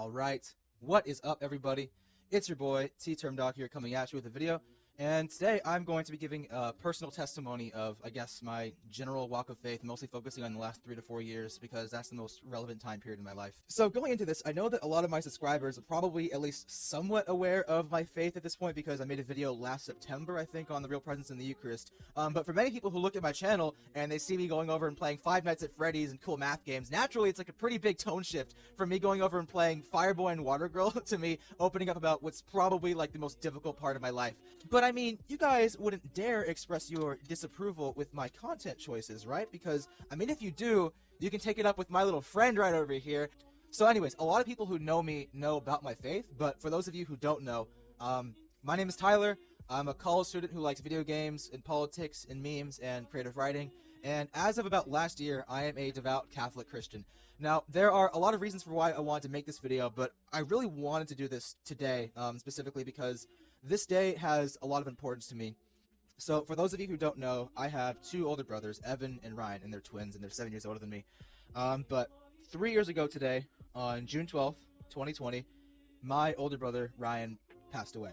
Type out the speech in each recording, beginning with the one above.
Alright, what is up everybody? It's your boy, TTurmDawg here coming at you with a video, and today I'm going to be giving a personal testimony of, I guess, my general walk of faith, mostly focusing on the last 3 to 4 years, because that's the most relevant time period in my life. So going into this, I know that a lot of my subscribers are probably at least somewhat aware of my faith at this point, because I made a video last September, I think, on the real presence in the Eucharist. But for many people who look at my channel, and they see me going over and playing Five Nights at Freddy's and cool math games, naturally it's like a pretty big tone shift from me going over and playing Fireboy and Water Girl to me opening up about what's probably like the most difficult part of my life. But I mean, you guys wouldn't dare express your disapproval with my content choices, right? Because, I mean, if you do, you can take it up with my little friend right over here. So anyways, a lot of people who know me know about my faith, but for those of you who don't know, my name is Tyler. I'm a college student who likes video games and politics and memes and creative writing, and as of about last year, I am a devout Catholic Christian. Now, there are a lot of reasons for why I wanted to make this video, but I really wanted to do this today, specifically because this day has a lot of importance to me. So, for those of you who don't know, I have two older brothers, Evan and Ryan, and they're twins, and they're 7 years older than me. But 3 years ago today, on June 12th, 2020, my older brother, Ryan, passed away.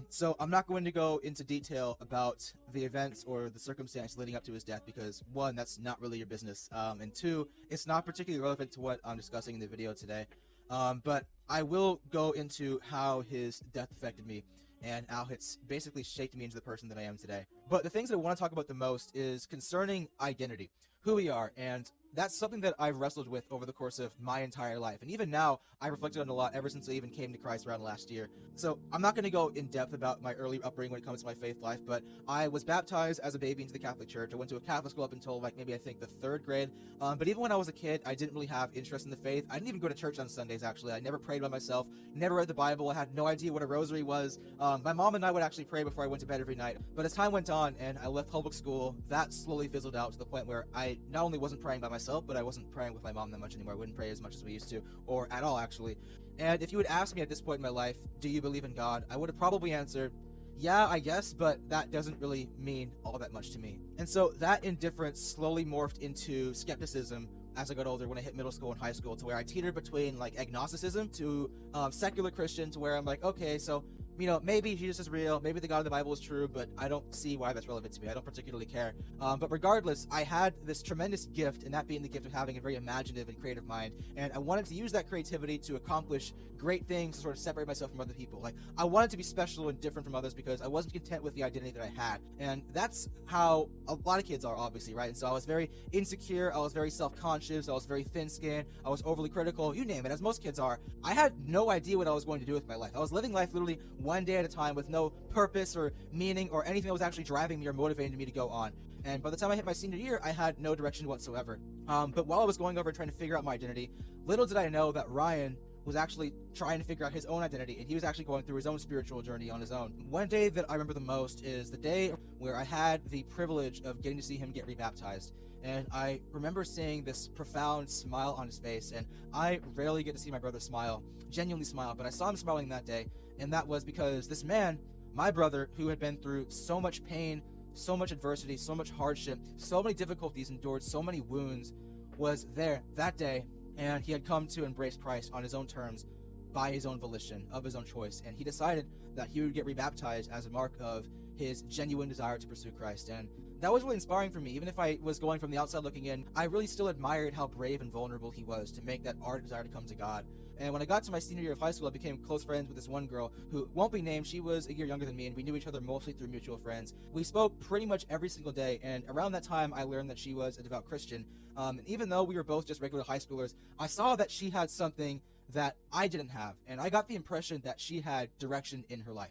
So I'm not going to go into detail about the events or the circumstance leading up to his death because, one, that's not really your business, and two, it's not particularly relevant to what I'm discussing in the video today. But I will go into how his death affected me and how it's basically shaped me into the person that I am today. But the things that I want to talk about the most is concerning identity, who we are, and that's something that I've wrestled with over the course of my entire life. And even now, I've reflected on it a lot ever since I even came to Christ around last year. So I'm not going to go in depth about my early upbringing when it comes to my faith life, but I was baptized as a baby into the Catholic Church. I went to a Catholic school up until like maybe I think the 3rd grade. But even when I was a kid, I didn't really have interest in the faith. I didn't even go to church on Sundays, actually. I never prayed by myself, never read the Bible. I had no idea what a rosary was. My mom and I would actually pray before I went to bed every night. But as time went on and I left public school, that slowly fizzled out to the point where I not only wasn't praying by myself, but I wasn't praying with my mom that much anymore. I wouldn't pray as much as we used to, or at all, actually. And if you would ask me at this point in my life, do you believe in God? I would have probably answered, yeah, I guess, but that doesn't really mean all that much to me. And so that indifference slowly morphed into skepticism as I got older, when I hit middle school and high school, to where I teetered between like agnosticism to secular Christian, to where I'm like, okay, so you know, maybe Jesus is real, maybe the God of the Bible is true, but I don't see why that's relevant to me. I don't particularly care. But regardless, I had this tremendous gift, and that being the gift of having a very imaginative and creative mind, and I wanted to use that creativity to accomplish great things, to sort of separate myself from other people. Like, I wanted to be special and different from others because I wasn't content with the identity that I had, and that's how a lot of kids are, obviously, right? And so I was very insecure, I was very self-conscious, I was very thin-skinned, I was overly critical, you name it, as most kids are. I had no idea what I was going to do with my life. I was living life literally one day at a time with no purpose or meaning or anything that was actually driving me or motivating me to go on. And by the time I hit my senior year, I had no direction whatsoever. But while I was going over and trying to figure out my identity, little did I know that Ryan was actually trying to figure out his own identity, and he was actually going through his own spiritual journey on his own. One day that I remember the most is the day where I had the privilege of getting to see him get rebaptized. And I remember seeing this profound smile on his face, and I rarely get to see my brother smile, genuinely smile, but I saw him smiling that day, and that was because this man, my brother, who had been through so much pain, so much adversity, so much hardship, so many difficulties, endured so many wounds, was there that day, and he had come to embrace Christ on his own terms, by his own volition, of his own choice, and he decided that he would get rebaptized as a mark of his genuine desire to pursue Christ. And that was really inspiring for me. Even if I was going from the outside looking in, I really still admired how brave and vulnerable he was to make that ardent desire to come to God. And when I got to my senior year of high school, I became close friends with this one girl who won't be named. She was a year younger than me, and we knew each other mostly through mutual friends. We spoke pretty much every single day, and around that time, I learned that she was a devout Christian. And even though we were both just regular high schoolers, I saw that she had something that I didn't have, and I got the impression that she had direction in her life.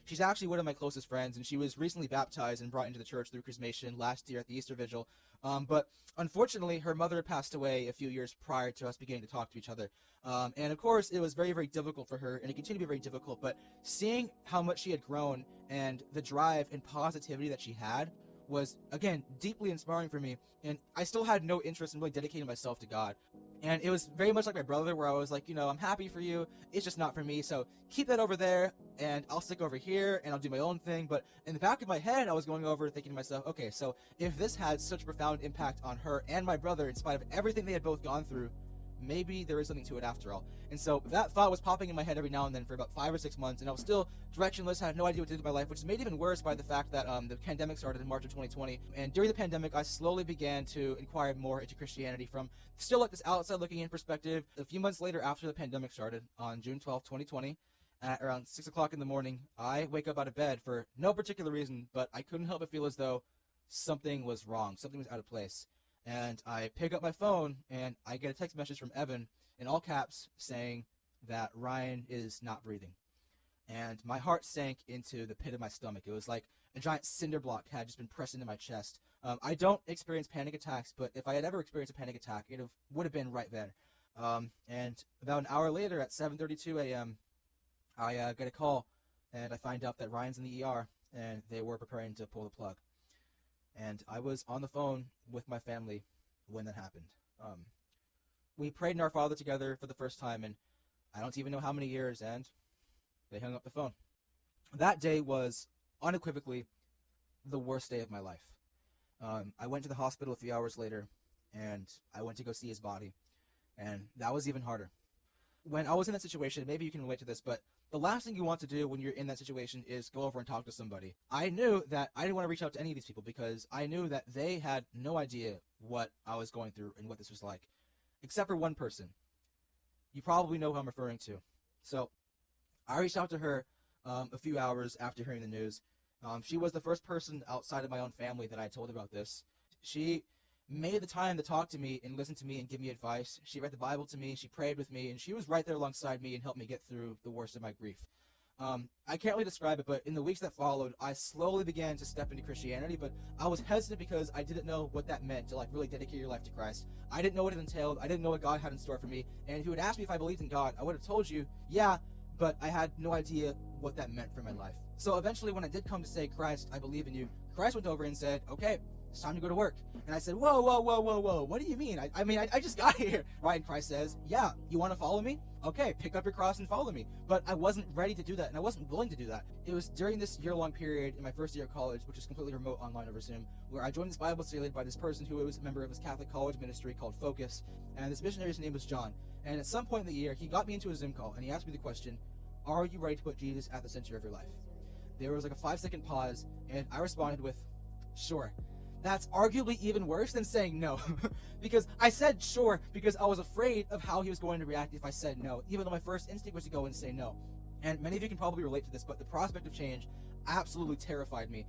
She's actually one of my closest friends, and she was recently baptized and brought into the church through Chrismation last year at the Easter Vigil. But unfortunately, her mother passed away a few years prior to us beginning to talk to each other. And of course, it was very, very difficult for her, and it continued to be very difficult, but seeing how much she had grown and the drive and positivity that she had was, again, deeply inspiring for me, and I still had no interest in really dedicating myself to God. And it was very much like my brother, where I was like, you know, I'm happy for you, it's just not for me, so keep that over there, and I'll stick over here, and I'll do my own thing. But in the back of my head, I was going over thinking to myself, okay, so if this had such a profound impact on her and my brother, in spite of everything they had both gone through, maybe there is something to it after all. And so that thought was popping in my head every now and then for about 5 or 6 months, and I was still directionless, had no idea what to do with my life, which is made even worse by the fact that the pandemic started in March of 2020. And during the pandemic, I slowly began to inquire more into Christianity from still like this outside looking in perspective. A few months later, after the pandemic started, on June 12, 2020, at around 6 o'clock in the morning, I wake up out of bed for no particular reason, but I couldn't help but feel as though something was wrong, something was out of place. And I pick up my phone, and I get a text message from Evan in all caps saying that Ryan is not breathing. And my heart sank into the pit of my stomach. It was like a giant cinder block had just been pressed into my chest. I don't experience panic attacks, but if I had ever experienced a panic attack, it would have been right then. And about an hour later, at 7:32 a.m., I get a call, and I find out that Ryan's in the ER, and they were preparing to pull the plug. And I was on the phone with my family when that happened. We prayed in Our Father together for the first time, and I don't even know how many years, and they hung up the phone. That day was unequivocally the worst day of my life. I went to the hospital a few hours later, and I went to go see his body, and that was even harder. When I was in that situation, maybe you can relate to this, but the last thing you want to do when you're in that situation is go over and talk to somebody. I knew that I didn't want to reach out to any of these people because I knew that they had no idea what I was going through and what this was like, except for one person. You probably know who I'm referring to. So I reached out to her a few hours after hearing the news. She was the first person outside of my own family that I told about this. She made the time to talk to me and listen to me and give me advice. She read the Bible to me, she prayed with me, and she was right there alongside me and helped me get through the worst of my grief. I can't really describe it, but in the weeks that followed, I slowly began to step into Christianity, but I was hesitant because I didn't know what that meant to really dedicate your life to Christ. I didn't know what it entailed. I didn't know what God had in store for me. And if you had asked me if I believed in God, I would have told you, yeah, but I had no idea what that meant for my life. So eventually, when I did come to say, Christ, I believe in you, Christ went over and said, okay, it's time to go to work. And I said, whoa, what do you mean? I just got here, right? And Christ says, yeah, you want to follow me? Okay, pick up your cross and follow me. But I wasn't ready to do that, and I wasn't willing to do that. It was during this year-long period in my first year of college, which was completely remote online over Zoom, where I joined this Bible study led by this person who was a member of this Catholic college ministry called Focus, and this missionary's name was John. And at some point in the year, he got me into a Zoom call, and he asked me the question, are you ready to put Jesus at the center of your life? There was like a 5-second pause, and I responded with, sure. That's arguably even worse than saying no. Because I said sure because I was afraid of how he was going to react if I said no, even though my first instinct was to go and say no. And many of you can probably relate to this, but the prospect of change absolutely terrified me.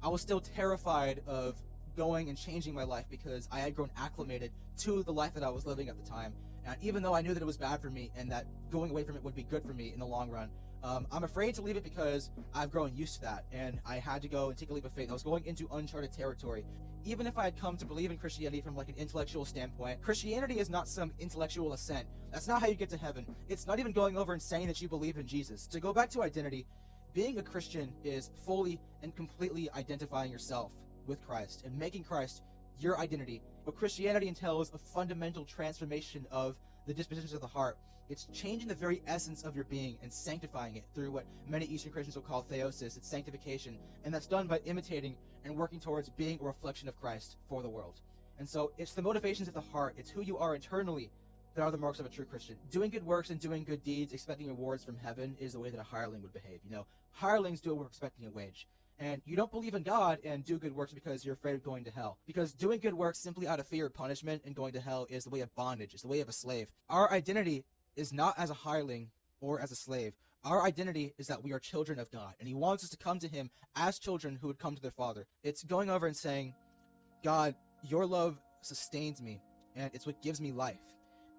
I was still terrified of going and changing my life because I had grown acclimated to the life that I was living at the time. And even though I knew that it was bad for me and that going away from it would be good for me in the long run, I'm afraid to leave it because I've grown used to that, and I had to go and take a leap of faith. I was going into uncharted territory. Even if I had come to believe in Christianity from like an intellectual standpoint, Christianity is not some intellectual ascent. That's not how you get to heaven. It's not even going over and saying that you believe in Jesus. To go back to identity, being a Christian is fully and completely identifying yourself with Christ and making Christ your identity. But Christianity entails a fundamental transformation of the dispositions of the heart. It's changing the very essence of your being and sanctifying it through what many Eastern Christians will call theosis. It's sanctification, and that's done by imitating and working towards being a reflection of Christ for the world. And so it's the motivations of the heart, it's who you are internally that are the marks of a true Christian. Doing good works and doing good deeds, expecting rewards from heaven, is the way that a hireling would behave. You know, hirelings do a work expecting a wage. And you don't believe in God and do good works because you're afraid of going to hell. Because doing good works simply out of fear of punishment and going to hell is the way of bondage, is the way of a slave. Our identity is not as a hireling or as a slave. Our identity is that we are children of God, and he wants us to come to him as children who would come to their father. It's going over and saying, God, your love sustains me, and it's what gives me life.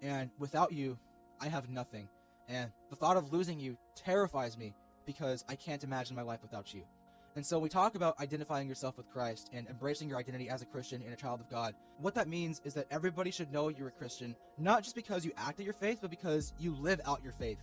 And without you, I have nothing. And the thought of losing you terrifies me because I can't imagine my life without you. And so we talk about identifying yourself with Christ and embracing your identity as a Christian and a child of God. What that means is that everybody should know you're a Christian, not just because you act out your faith, but because you live out your faith.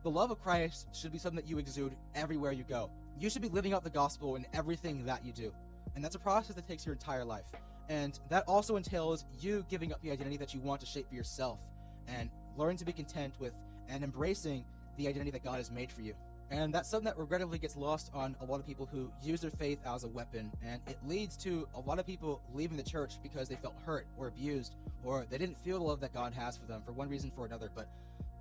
The love of Christ should be something that you exude everywhere you go. You should be living out the gospel in everything that you do. And that's a process that takes your entire life. And that also entails you giving up the identity that you want to shape for yourself and learning to be content with and embracing the identity that God has made for you. And that's something that regrettably gets lost on a lot of people who use their faith as a weapon, and it leads to a lot of people leaving the church because they felt hurt or abused, or they didn't feel the love that God has for them for one reason or another. But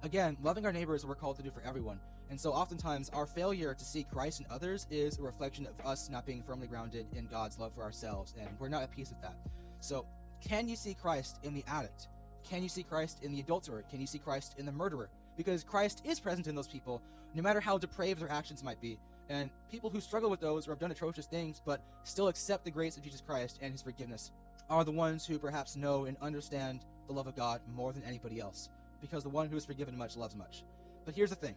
again, loving our neighbor is what we're called to do for everyone. And so oftentimes our failure to see Christ in others is a reflection of us not being firmly grounded in God's love for ourselves, and we're not at peace with that. So can you see Christ in the addict? Can you see Christ in the adulterer? Can you see Christ in the murderer? Because Christ is present in those people, no matter how depraved their actions might be. And people who struggle with those or have done atrocious things but still accept the grace of Jesus Christ and his forgiveness are the ones who perhaps know and understand the love of God more than anybody else, because the one who is forgiven much loves much. But here's the thing.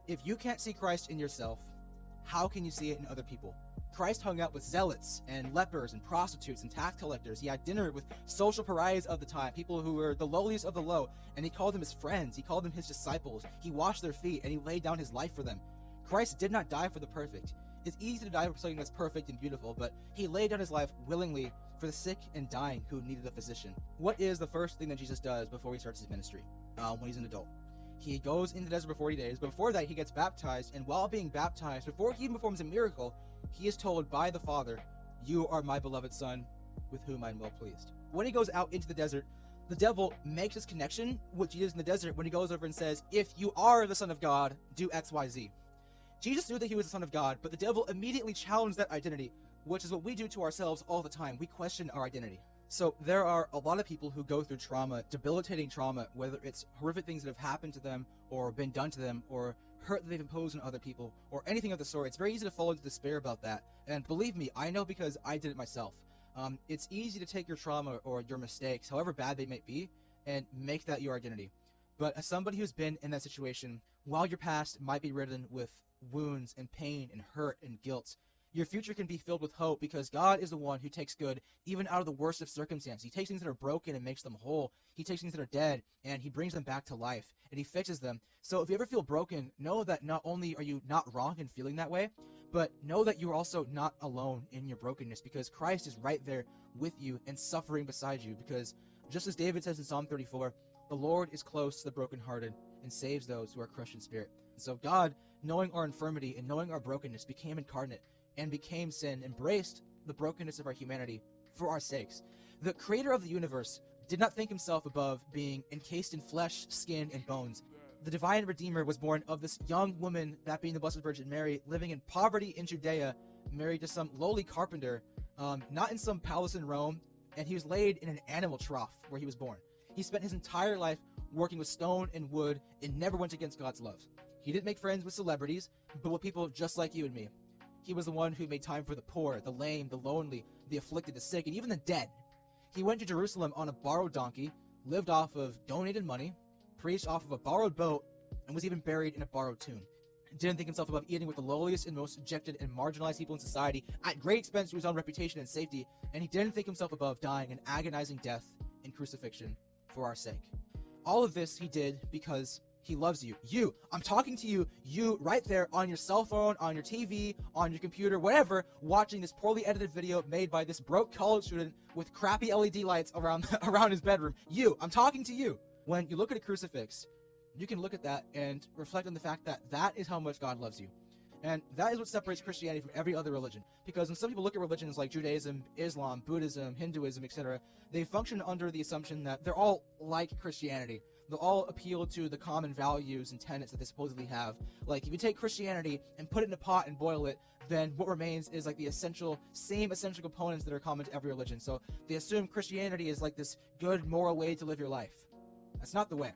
If you can't see Christ in yourself, how can you see it in other people? Christ hung out with zealots and lepers and prostitutes and tax collectors. He had dinner with social pariahs of the time, people who were the lowliest of the low, and he called them his friends. He called them his disciples. He washed their feet, and he laid down his life for them. Christ did not die for the perfect. It's easy to die for something that's perfect and beautiful, but he laid down his life willingly for the sick and dying who needed a physician. What is the first thing that Jesus does before he starts his ministry when he's an adult? He goes into the desert for 40 days. But before that, he gets baptized, and while being baptized, before he even performs a miracle, he is told by the Father, "You are my beloved Son, with whom I am well pleased." When he goes out into the desert, the devil makes his connection with Jesus in the desert when he goes over and says, "If you are the Son of God, do X, Y, Z." Jesus knew that he was the Son of God, but the devil immediately challenged that identity, which is what we do to ourselves all the time. We question our identity. So there are a lot of people who go through trauma, debilitating trauma, whether it's horrific things that have happened to them or been done to them, or hurt that they've imposed on other people, or anything of the sort. It's very easy to fall into despair about that. And believe me, I know, because I did it myself. It's easy to take your trauma or your mistakes, however bad they may be, and make that your identity. But as somebody who's been in that situation, while your past might be ridden with wounds and pain and hurt and guilt, your future can be filled with hope, because God is the one who takes good even out of the worst of circumstances. He takes things that are broken and makes them whole. He takes things that are dead and he brings them back to life, and he fixes them. So if you ever feel broken, know that not only are you not wrong in feeling that way, but know that you're also not alone in your brokenness, because Christ is right there with you and suffering beside you. Because just as David says in Psalm 34, "The Lord is close to the brokenhearted and saves those who are crushed in spirit." And so God, knowing our infirmity and knowing our brokenness, became incarnate and became sin, embraced the brokenness of our humanity for our sakes. The creator of the universe did not think himself above being encased in flesh, skin, and bones. The divine Redeemer was born of this young woman, that being the Blessed Virgin Mary, living in poverty in Judea, married to some lowly carpenter, not in some palace in Rome, and he was laid in an animal trough where he was born. He spent his entire life working with stone and wood and never went against God's love. He didn't make friends with celebrities, but with people just like you and me. He was the one who made time for the poor, the lame, the lonely, the afflicted, the sick, and even the dead. He went to Jerusalem on a borrowed donkey, lived off of donated money, preached off of a borrowed boat, and was even buried in a borrowed tomb. Didn't think himself above eating with the lowliest and most rejected and marginalized people in society at great expense to his own reputation and safety, and he didn't think himself above dying an agonizing death in crucifixion for our sake. All of this he did because he loves you. You. I'm talking to you. You right there on your cell phone, on your TV, on your computer, whatever, watching this poorly edited video made by this broke college student with crappy LED lights around his bedroom. You. I'm talking to you. When you look at a crucifix, you can look at that and reflect on the fact that that is how much God loves you. And that is what separates Christianity from every other religion. Because when some people look at religions like Judaism, Islam, Buddhism, Hinduism, etc., they function under the assumption that they're all like Christianity. They'll all appeal to the common values and tenets that they supposedly have. Like, if you take Christianity and put it in a pot and boil it, then what remains is like the same essential components that are common to every religion. So they assume Christianity is like this good moral way to live your life. That's not the way.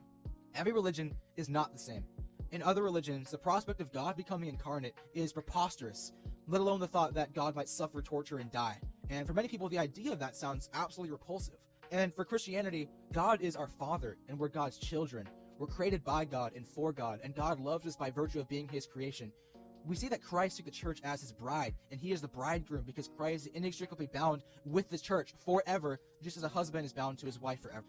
Every religion is not the same. In other religions, the prospect of God becoming incarnate is preposterous, let alone the thought that God might suffer, torture, and die. And for many people, the idea of that sounds absolutely repulsive. And for Christianity, God is our Father, and we're God's children. We're created by God and for God, and God loves us by virtue of being his creation. We see that Christ took the church as his bride, and he is the bridegroom because Christ is inextricably bound with the church forever, just as a husband is bound to his wife forever.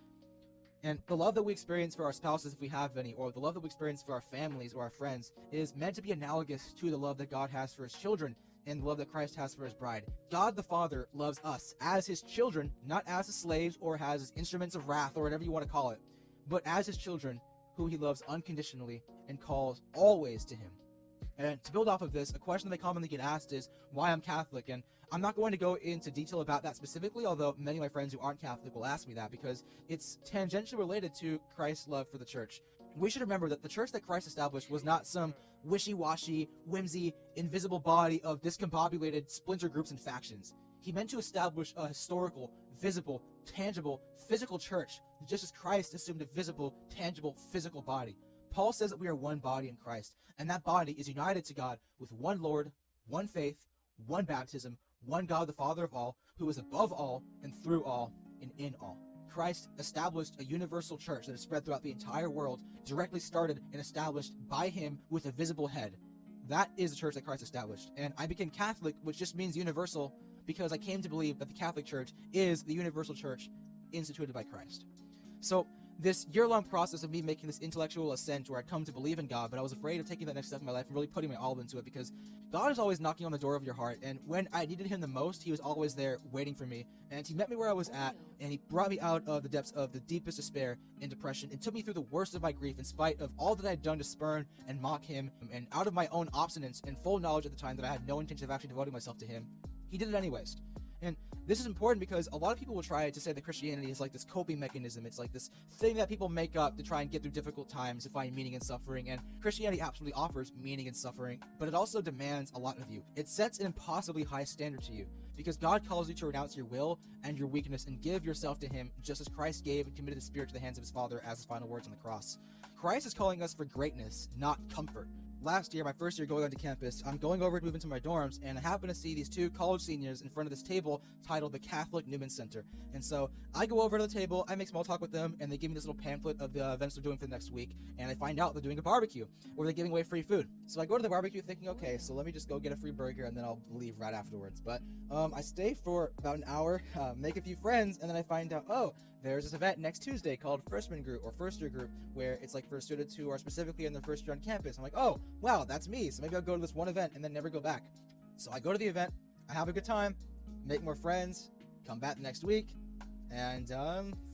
And the love that we experience for our spouses, if we have any, or the love that we experience for our families or our friends, is meant to be analogous to the love that God has for his children and the love that Christ has for his bride. God the Father loves us as his children, not as his slaves or as his instruments of wrath or whatever you want to call it, but as his children who he loves unconditionally and calls always to him. And to build off of this, a question that I commonly get asked is why I'm Catholic. And I'm not going to go into detail about that specifically, although many of my friends who aren't Catholic will ask me that because it's tangentially related to Christ's love for the church. We should remember that the church that Christ established was not some wishy-washy, whimsy, invisible body of discombobulated splinter groups and factions. He meant to establish a historical, visible, tangible, physical church, just as Christ assumed a visible, tangible, physical body. Paul says that we are one body in Christ, and that body is united to God with one Lord, one faith, one baptism, one God the Father of all, who is above all and through all and in all. Christ established a universal church that is spread throughout the entire world, directly started and established by him with a visible head. That is the church that Christ established. And I became Catholic, which just means universal, because I came to believe that the Catholic Church is the universal church instituted by Christ. So this year-long process of me making this intellectual ascent where I come to believe in God, but I was afraid of taking that next step in my life and really putting my all into it, because God is always knocking on the door of your heart, and when I needed him the most, he was always there waiting for me, and he met me where I was at, and he brought me out of the depths of the deepest despair and depression, and took me through the worst of my grief in spite of all that I had done to spurn and mock him, and out of my own obstinance and full knowledge at the time that I had no intention of actually devoting myself to him, he did it anyways. And this is important because a lot of people will try to say that Christianity is like this coping mechanism. It's like this thing that people make up to try and get through difficult times, to find meaning in suffering. And Christianity absolutely offers meaning in suffering, but it also demands a lot of you. It sets an impossibly high standard to you because God calls you to renounce your will and your weakness and give yourself to him, just as Christ gave and committed his spirit to the hands of his Father as his final words on the cross. Christ is calling us for greatness, not comfort. Last year, my first year going onto campus, I'm going over to move into my dorms, and I happen to see these two college seniors in front of this table titled the Catholic Newman Center. And so I go over to the table, I make small talk with them, and they give me this little pamphlet of the events they're doing for the next week, and I find out they're doing a barbecue, where they're giving away free food. So I go to the barbecue thinking, okay, so let me just go get a free burger, and then I'll leave right afterwards. But I stay for about an hour, make a few friends, and then I find out, oh, there's this event next Tuesday called Freshman Group or First Year Group, where it's like for students who are specifically in their first year on campus. I'm like, oh, wow, that's me. So maybe I'll go to this one event and then never go back. So I go to the event, I have a good time, make more friends, come back the next week, and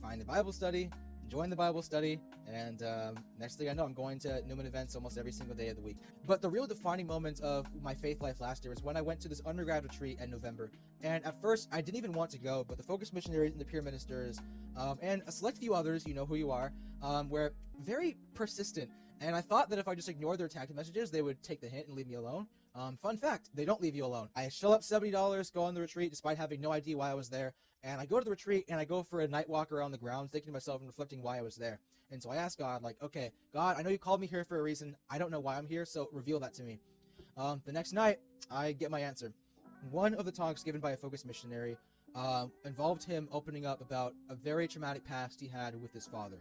find a Bible study, join the Bible study, and next thing I know, I'm going to Newman events almost every single day of the week. But the real defining moment of my faith life last year was when I went to this undergrad retreat in November. And at first, I didn't even want to go, but the focus missionaries and the peer ministers, and a select few others, you know who you are, were very persistent. And I thought that if I just ignored their tactic messages, they would take the hint and leave me alone. Fun fact, they don't leave you alone. I shell up $70, go on the retreat despite having no idea why I was there. And I go to the retreat and I go for a night walk around the grounds, thinking to myself and reflecting why I was there. And so I asked God, like, okay, God, I know you called me here for a reason. I don't know why I'm here, so reveal that to me. The next night, I get my answer. One of the talks given by a focus missionary involved him opening up about a very traumatic past he had with his father.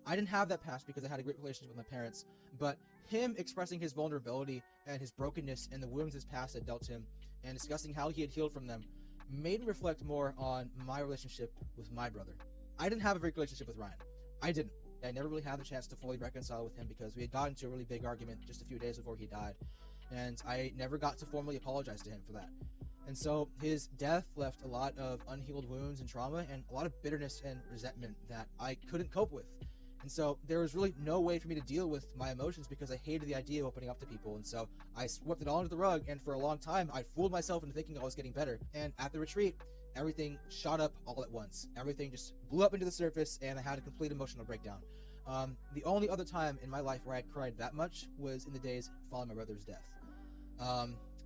I didn't have that past because I had a great relationship with my parents, but him expressing his vulnerability and his brokenness and the wounds his past had dealt him and discussing how he had healed from them made me reflect more on my relationship with my brother. I didn't have a great relationship with Ryan. I didn't. I never really had the chance to fully reconcile with him because we had gotten into a really big argument just a few days before he died, and I never got to formally apologize to him for that. And so his death left a lot of unhealed wounds and trauma and a lot of bitterness and resentment that I couldn't cope with. And so there was really no way for me to deal with my emotions because I hated the idea of opening up to people. And so I swept it all under the rug, and for a long time I fooled myself into thinking I was getting better. And at the retreat, everything shot up all at once. Everything just blew up into the surface, and I had a complete emotional breakdown. The only other time in my life where I had cried that much was in the days following my brother's death.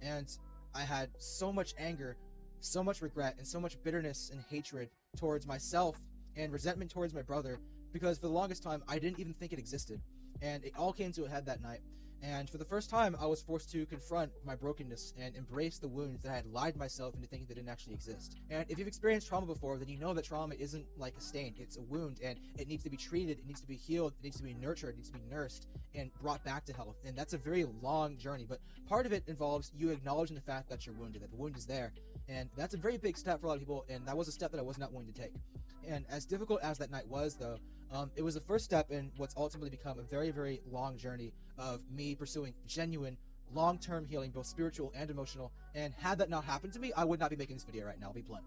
And I had so much anger, so much regret, and so much bitterness and hatred towards myself and resentment towards my brother because for the longest time I didn't even think it existed. And it all came to a head that night. And for the first time, I was forced to confront my brokenness and embrace the wounds that I had lied myself into thinking they didn't actually exist. And if you've experienced trauma before, then you know that trauma isn't like a stain. It's a wound, and it needs to be treated, it needs to be healed, it needs to be nurtured, it needs to be nursed, and brought back to health. And that's a very long journey, but part of it involves you acknowledging the fact that you're wounded, that the wound is there. And that's a very big step for a lot of people, and that was a step that I was not willing to take. And as difficult as that night was, though, it was the first step in what's ultimately become a very, very long journey of me pursuing genuine, long-term healing, both spiritual and emotional. And had that not happened to me, I would not be making this video right now, I'll be blunt.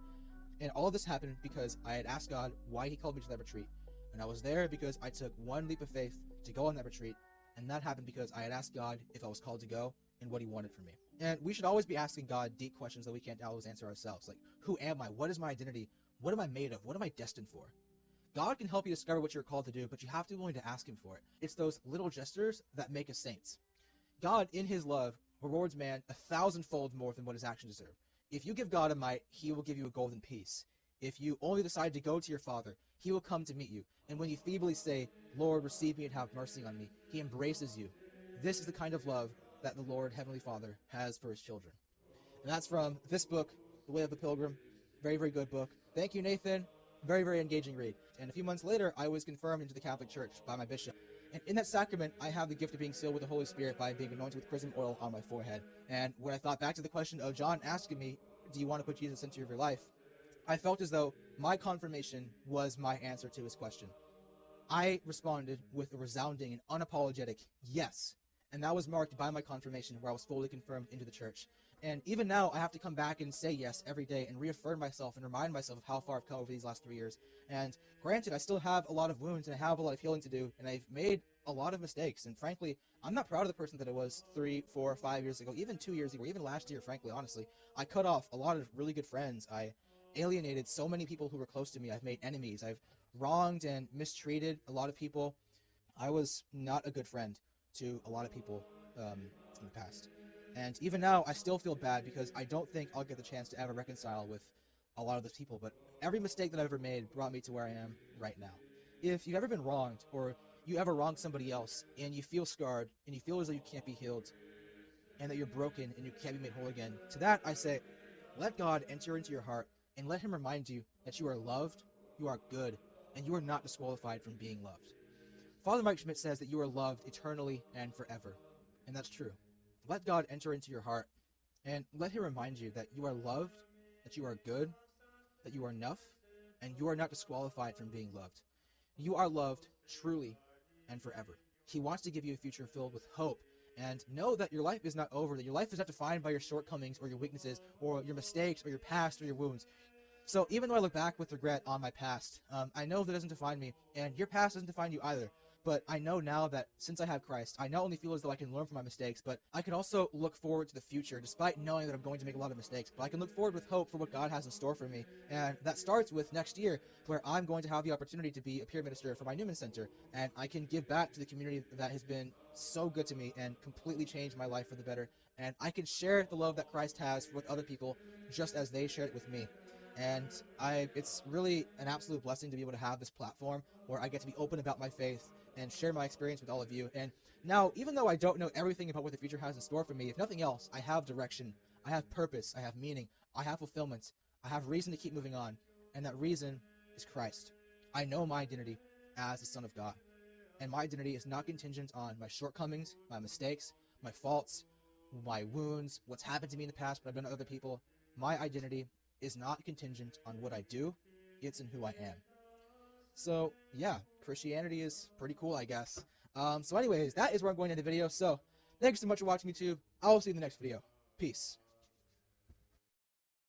And all of this happened because I had asked God why he called me to that retreat. And I was there because I took one leap of faith to go on that retreat. And that happened because I had asked God if I was called to go, and what he wanted from me. And we should always be asking God deep questions that we can't always answer ourselves. Like, who am I? What is my identity? What am I made of? What am I destined for? God can help you discover what you're called to do, but you have to be willing to ask him for it. It's those little gestures that make us saints. God, in his love, rewards man 1,000-fold more than what his actions deserve. If you give God a mite, he will give you a golden piece. If you only decide to go to your Father, he will come to meet you. And when you feebly say, Lord, receive me and have mercy on me, he embraces you. This is the kind of love that the Lord, Heavenly Father, has for his children. And that's from this book, The Way of the Pilgrim. Very, very good book. Thank you, Nathan. Very, very engaging read. And a few months later, I was confirmed into the Catholic Church by my bishop. And in that sacrament, I have the gift of being sealed with the Holy Spirit by being anointed with chrism oil on my forehead. And when I thought back to the question of John asking me, do you want to put Jesus into your life? I felt as though my confirmation was my answer to his question. I responded with a resounding and unapologetic yes. And that was marked by my confirmation, where I was fully confirmed into the church. And even now, I have to come back and say yes every day and reaffirm myself and remind myself of how far I've come over these last 3 years. And granted, I still have a lot of wounds and I have a lot of healing to do, and I've made a lot of mistakes. And frankly, I'm not proud of the person that I was 3, 4, 5 years ago, even 2 years ago, even last year, frankly, honestly. I cut off a lot of really good friends. I alienated so many people who were close to me. I've made enemies. I've wronged and mistreated a lot of people. I was not a good friend to a lot of people in the past. And even now, I still feel bad because I don't think I'll get the chance to ever reconcile with a lot of those people. But every mistake that I've ever made brought me to where I am right now. If you've ever been wronged, or you ever wronged somebody else, and you feel scarred, and you feel as though you can't be healed, and that you're broken, and you can't be made whole again, to that I say, let God enter into your heart, and let him remind you that you are loved, you are good, and you are not disqualified from being loved. Father Mike Schmidt says that you are loved eternally and forever. And that's true. Let God enter into your heart, and let him remind you that you are loved, that you are good, that you are enough, and you are not disqualified from being loved. You are loved truly and forever. He wants to give you a future filled with hope, and know that your life is not over, that your life is not defined by your shortcomings or your weaknesses or your mistakes or your past or your wounds. So even though I look back with regret on my past, I know that doesn't define me, and your past doesn't define you either. But I know now that since I have Christ, I not only feel as though I can learn from my mistakes, but I can also look forward to the future, despite knowing that I'm going to make a lot of mistakes. But I can look forward with hope for what God has in store for me. And that starts with next year, where I'm going to have the opportunity to be a peer minister for my Newman Center. And I can give back to the community that has been so good to me and completely changed my life for the better. And I can share the love that Christ has with other people, just as they shared it with me. And it's really an absolute blessing to be able to have this platform where I get to be open about my faith and share my experience with all of you. And now, even though I don't know everything about what the future has in store for me, if nothing else, I have direction, I have purpose, I have meaning, I have fulfillment, I have reason to keep moving on, and that reason is Christ. I know my identity as the Son of God, and my identity is not contingent on my shortcomings, my mistakes, my faults, my wounds, what's happened to me in the past, what I've done to other people. My identity is not contingent on what I do, it's in who I am. So, yeah, Christianity is pretty cool, I guess. So anyways, that is where I'm going to end the video. So, thanks so much for watching, YouTube. I'll see you in the next video. Peace.